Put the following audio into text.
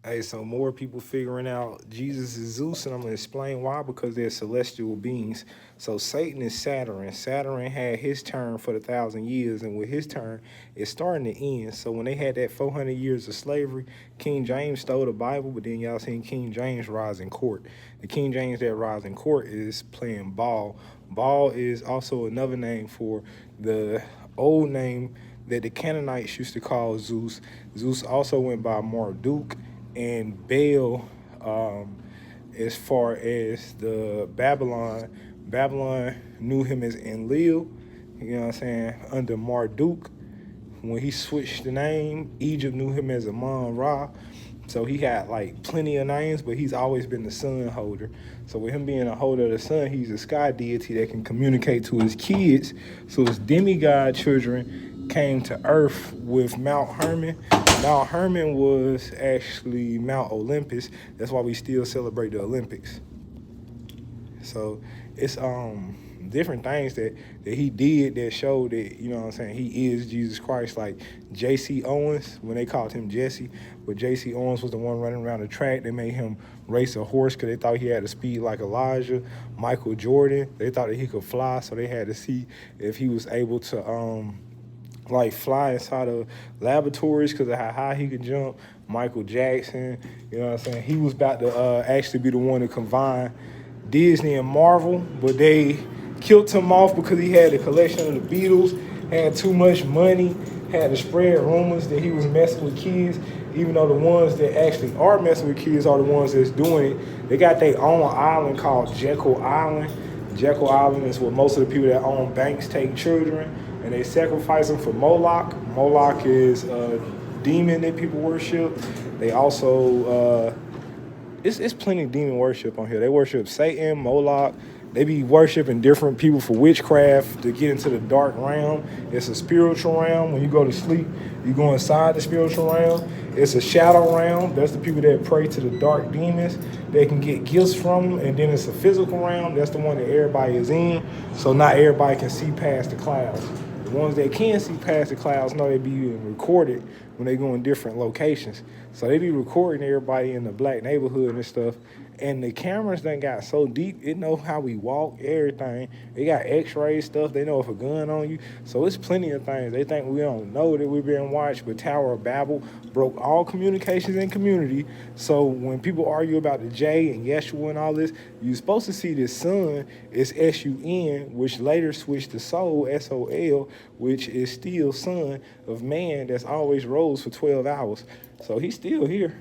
Hey, so more people figuring out Jesus is Zeus, and I'm gonna explain why. Because they're celestial beings. So Satan is Saturn. Saturn had his turn for the 1,000 years, and with his turn, it's starting to end. So when they had that 400 years of slavery, King James stole the Bible, but then y'all seen King James rise in court. The King James that rise in court is playing ball. Baal is also another name for the old name that the Canaanites used to call Zeus. Zeus also went by Marduk, and Baal, as far as the Babylon knew him as Enlil, you know what I'm saying, under Marduk. When he switched the name, Egypt knew him as Amon Ra. So he had like plenty of names, but he's always been the sun holder. So with him being a holder of the sun, he's a sky deity that can communicate to his kids. So his demigod children came to Earth with Mount Hermon. Mount Hermon was actually Mount Olympus. That's why we still celebrate the Olympics. So it's different things that he did that showed that, you know what I'm saying, he is Jesus Christ. Like J.C. Owens, when they called him Jesse, but J.C. Owens was the one running around the track. They made him race a horse because they thought he had a speed like Elijah. Michael Jordan, they thought that he could fly, so they had to see if he was able to like fly inside of laboratories because of how high he could jump. Michael Jackson, you know what I'm saying, he was about to actually be the one to combine Disney and Marvel, but they killed him off because he had a collection of the Beatles, had too much money, had to spread rumors that he was messing with kids, even though the ones that actually are messing with kids are the ones that's doing it. They got their own island called Jekyll Island. Jekyll Island is where most of the people that own banks take children, and they sacrifice them for Moloch. Moloch is a demon that people worship. They also it's plenty of demon worship on here. They worship Satan, Moloch. They be worshiping different people for witchcraft to get into the dark realm. It's a spiritual realm. When you go to sleep, you go inside the spiritual realm. It's a shadow realm. That's the people that pray to the dark demons. They can get gifts from them. And then it's a physical realm. That's the one that everybody is in. So not everybody can see past the clouds. The ones that can see past the clouds know they be recorded when they go in different locations. So they be recording everybody in the black neighborhood and stuff. And the cameras done got so deep, it know how we walk, everything. They got x-ray stuff. They know if a gun on you. So it's plenty of things. They think we don't know that we're being watched, but Tower of Babel broke all communications in community. So when people argue about the J and Yeshua and all this, you're supposed to see the sun is S-U-N, which later switched to Sol, S-O-L, which is still son of man that's always rose for 12 hours. So he's still here.